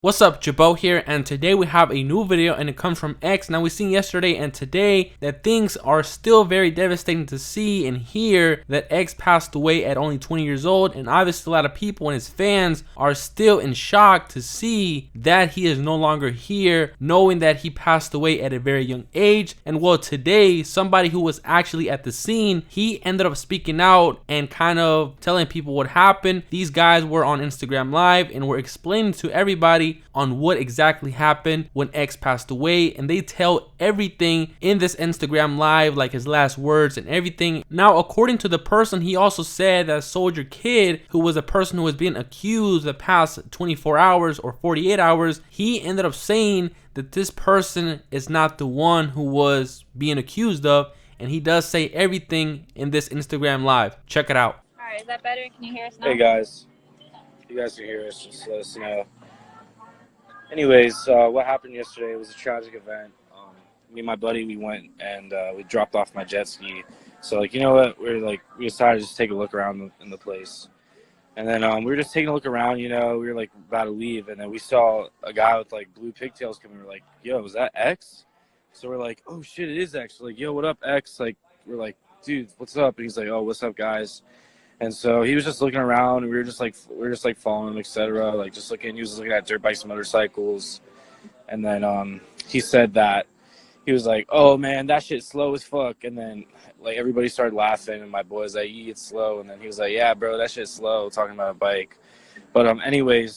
What's up, Jabo here, and today we have a new video and it comes from X. Now we seen yesterday and today that things are still very devastating to see and hear that X passed away at only 20 years old, and obviously a lot of people and his fans are still in shock to see that he is no longer here, knowing that he passed away at a very young age. And well, today somebody who was actually at the scene, he ended up speaking out and kind of telling people what happened. These guys were on Instagram Live and were explaining to everybody on what exactly happened when X passed away, and they tell everything in this Instagram Live, like his last words and everything. Now, according to the person, he also said that Soldier Kid, who was a person who was being accused the past 24 hours or 48 hours, he ended up saying that this person is not the one who was being accused of, and he does say everything in this Instagram Live. Check it out. Alright, is that better? Can you hear us now? Hey guys, you guys can hear us, just let us know. Anyways, what happened yesterday was a tragic event. Me and my buddy, we went and we dropped off my jet ski. So, like, you know what, we decided to just take a look around in the place. And then we were just taking a look around, you know, we were like about to leave, and then we saw a guy with like blue pigtails coming. We're like, yo, is that X? So we're like, oh shit, it is X. We're like, yo, what up, X? Like, we're like, dude, what's up? And he's like, oh, what's up, guys? And so he was just looking around, and we were just like following him, etc. Like, just looking. He was looking at dirt bikes and motorcycles. And then he said that he was like, "Oh man, that shit's slow as fuck." And then like everybody started laughing, and my boy was like, "Yeah, it's slow." And then he was like, "Yeah, bro, that shit's slow," talking about a bike. But anyways,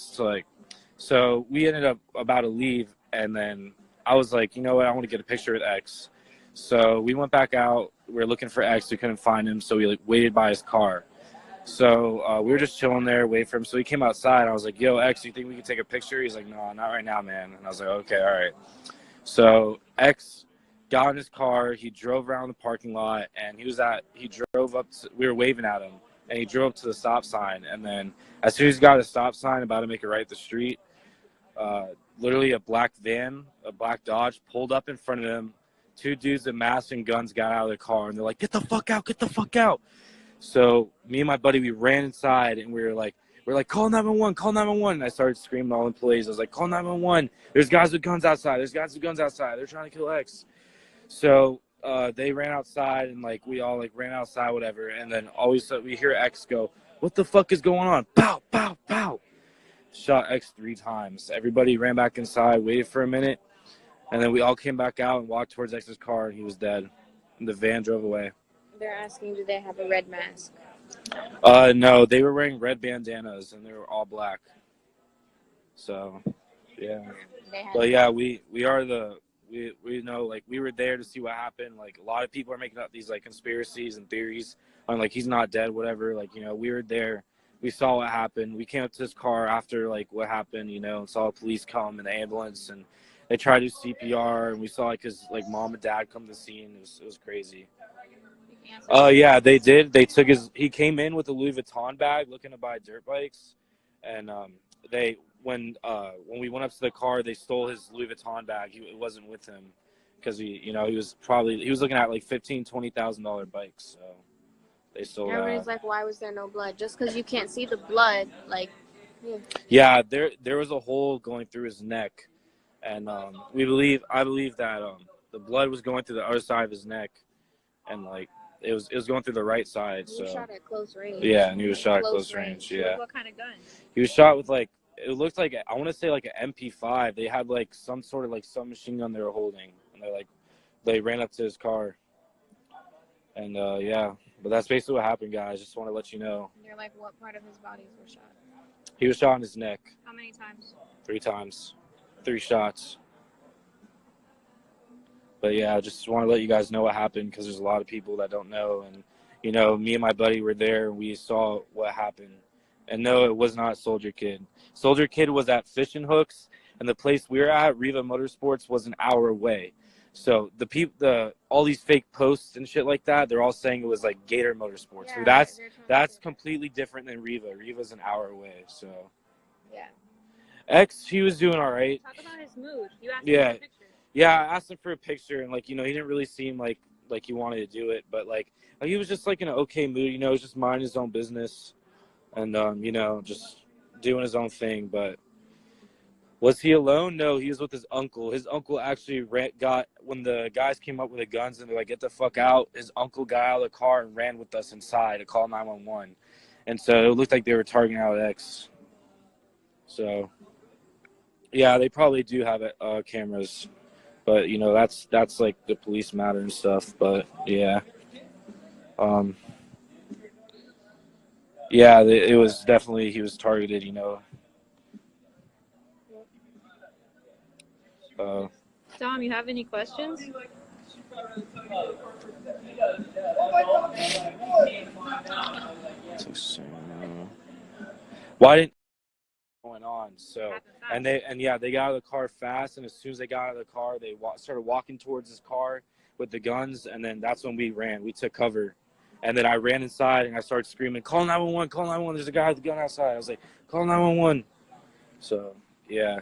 so we ended up about to leave, and then I was like, you know what, I want to get a picture with X. So we went back out. We were looking for X. We couldn't find him, so we like waited by his car. So we were just chilling there, waiting for him. So he came outside. I was like, yo, X, you think we could take a picture? He's like, no, not right now, man. And I was like, okay, all right. So X got in his car. He drove around the parking lot, and he drove up. We were waving at him, and he drove up to the stop sign. And then as soon as he got a stop sign, about to make it right the street, literally a black van, a black Dodge, pulled up in front of him. Two dudes with masks and guns got out of the car, and they're like, get the fuck out, get the fuck out. So me and my buddy, we ran inside, and we were like, call 911, call 911. And I started screaming to all employees. I was like, call 911. There's guys with guns outside. There's guys with guns outside. They're trying to kill X. So they ran outside, and like we all like ran outside, whatever. And then all of a sudden we hear X go, what the fuck is going on? Pow, pow, pow. Shot X 3 times. Everybody ran back inside, waited for a minute, and then we all came back out and walked towards X's car, and he was dead. And the van drove away. They're asking, do they have a red mask? No, they were wearing red bandanas, and they were all black. So, yeah. But yeah, we know, like, we were there to see what happened. Like, a lot of people are making up these like conspiracies and theories on like he's not dead, whatever. Like, you know, we were there. We saw what happened. We came up to his car after like what happened, you know, and saw police come and the ambulance, and they tried to do CPR, and we saw like his like mom and dad come to the scene. It was crazy. Yeah, they did. They took he came in with a Louis Vuitton bag looking to buy dirt bikes. And when we went up to the car, they stole his Louis Vuitton bag. It wasn't with him because he was looking at like $15,000-$20,000 bikes. So they stole that. Everybody's like, why was there no blood? Just because you can't see the blood, like, yeah. Yeah, there was a hole going through his neck. And I believe that the blood was going through the other side of his neck, and like it was going through the right side. He was shot at close range. Yeah, and he was shot at close range. Yeah. What kind of gun? He was shot with like, it looked like, I want to say like an MP5. They had like some sort of like submachine gun they were holding, and they ran up to his car. And yeah, but that's basically what happened, guys. Just want to let you know. You're like, what part of his body were shot? He was shot in his neck. How many times? 3 times. 3 shots. But yeah, I just want to let you guys know what happened, because there's a lot of people that don't know. And, you know, me and my buddy were there, and we saw what happened. And no, it was not Soldier Kid. Soldier Kid was at Fishing Hooks, and the place we were at, Riva Motorsports, was an hour away. So all these fake posts and shit like that, they're all saying it was like Gator Motorsports. Yeah, so that's completely different than Riva. Riva's an hour away, so. Yeah. X, he was doing all right. Talk about his mood. You asked him for a picture. Yeah, I asked him for a picture, and like, you know, he didn't really seem like he wanted to do it, but like he was just like in an okay mood, you know, just minding his own business, and you know, just doing his own thing. But Was he alone? No, he was with his uncle. His uncle actually got, when the guys came up with the guns and they're like, get the fuck out, his uncle got out of the car and ran with us inside to call 911. And so it looked like they were targeting Alex. So, yeah, they probably do have cameras. But, you know, that's like the police matter and stuff. But, yeah. Yeah, it was definitely, he was targeted, you know. Dom, you have any questions? Why didn't going on? So they got out of the car fast, and as soon as they got out of the car, they started walking towards his car with the guns, and then that's when we ran. We took cover, and then I ran inside and I started screaming, "Call 911! Call 911! There's a guy with a gun outside!" I was like, "Call 911!" So yeah.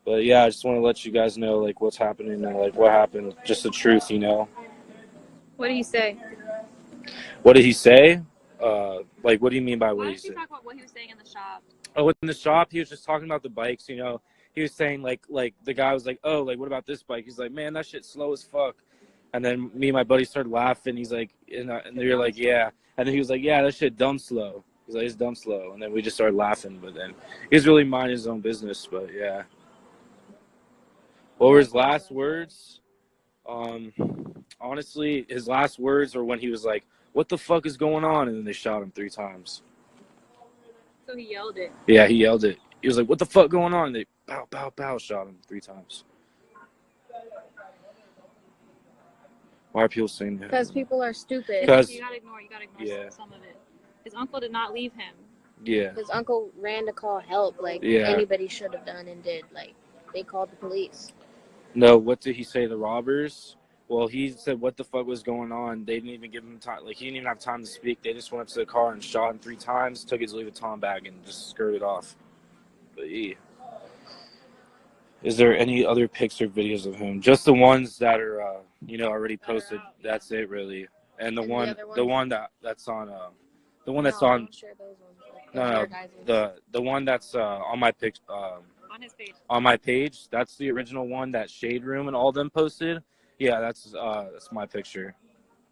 But yeah, I just want to let you guys know like what's happening and like what happened, just the truth, you know. What do you say? What did he say? Like, what do you mean by what he said? Why don't you talk about what he was saying in the shop? Oh, in the shop, he was just talking about the bikes, you know. He was saying, like the guy was like, oh, like, what about this bike? He's like, man, that shit's slow as fuck. And then me and my buddy started laughing. He's like, and they were like, yeah. And then he was like, yeah, that shit dumb slow. He's like, it's dumb slow. And then we just started laughing. But then he was really minding his own business. But, yeah. What were his last words? Honestly, his last words were when he was like, what the fuck is going on? And then they shot him 3 times. So he yelled it. Yeah, he yelled it. He was like, what the fuck going on? And they pow, pow, pow, shot him 3 times. Why are people saying that? Because people are stupid. Because you gotta ignore some of it. His uncle did not leave him. Yeah. His uncle ran to call help, like anybody should have done and did. Like, they called the police. No, what did he say? The robbers? Well, he said what the fuck was going on. They didn't even give him time. Like, he didn't even have time to speak. They just went up to the car and shot him 3 times, took his Louis Vuitton bag, and just skirted off. But yeah. Is there any other pics or videos of him? Just the ones that are, you know, already posted. That's it, really. And the one that's on, the one that's on. No, the one that's on my pic. On his page. On my page, that's the original one that Shade Room and all them posted. Yeah, that's my picture.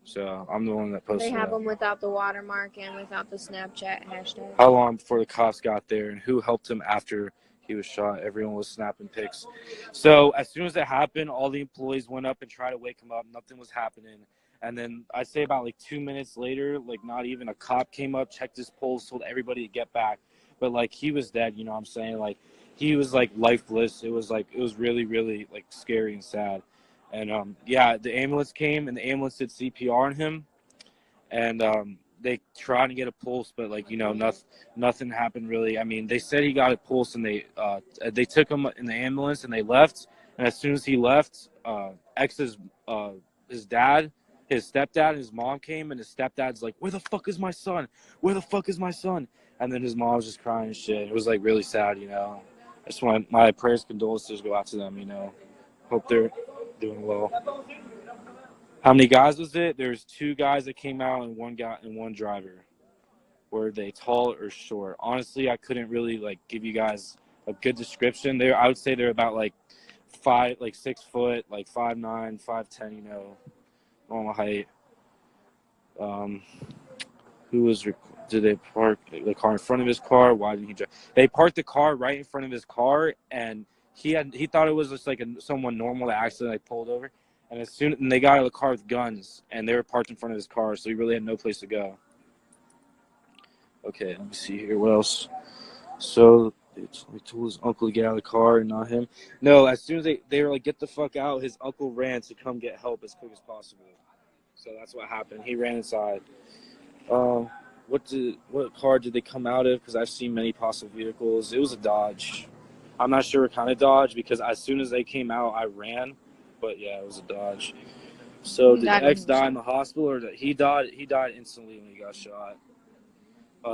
So I'm the one that posted. They have them without the watermark and without the Snapchat hashtag. How long before the cops got there and who helped him after he was shot? Everyone was snapping pics. So as soon as it happened, all the employees went up and tried to wake him up. Nothing was happening. And then I'd say about like 2 minutes later, like not even a cop came up, checked his pulse, told everybody to get back. But like he was dead, you know what I'm saying? Like he was like lifeless. It was really, really like scary and sad. And yeah, the ambulance came and the ambulance did CPR on him. And they tried to get a pulse, but like, you know, nothing happened really. I mean, they said he got a pulse and they took him in the ambulance and they left. And as soon as he left, his dad, his stepdad and his mom came, and his stepdad's like, where the fuck is my son? Where the fuck is my son? And then his mom was just crying and shit. It was like really sad, you know. I just want my prayers, condolences go out to them, you know. Hope they're doing well. How many guys was it? There's 2 guys that came out and one driver. Were they tall or short? Honestly, I couldn't really like give you guys a good description. I would say they're about like 6 foot, like 5'9", 5'10", you know, normal height. Did they park the car in front of his car? Why didn't he drive? They parked the car right in front of his car, and he thought it was just like someone normal that accidentally pulled over. And they got out of the car with guns, and they were parked in front of his car, so he really had no place to go. Okay, let me see here. What else? So they told his uncle to get out of the car and not him. No, as soon as they were like, get the fuck out, his uncle ran to come get help as quick as possible. So that's what happened. He ran inside. What car did they come out of? Because I've seen many possible vehicles. It was a Dodge. I'm not sure what kind of Dodge, because as soon as they came out, I ran. But yeah, it was a Dodge. So did X die in the hospital, or he died? He died instantly when he got shot.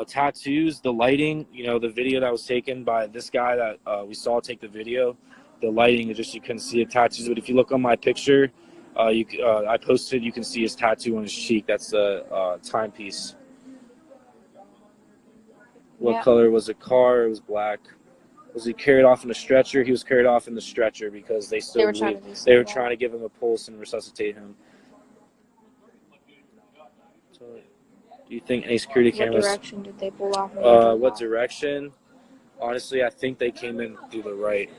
Tattoos, the lighting, you know, the video that was taken by this guy that we saw take the video, the lighting is just, you couldn't see the tattoos. But if you look on my picture, I posted, you can see his tattoo on his cheek. That's the timepiece. What color was the car? It was black. Was he carried off in a stretcher? He was carried off in the stretcher because they still they were trying to give him a pulse and resuscitate him. So, do you think any security cameras? What direction did they pull off? What direction? Honestly, I think they came in through the right.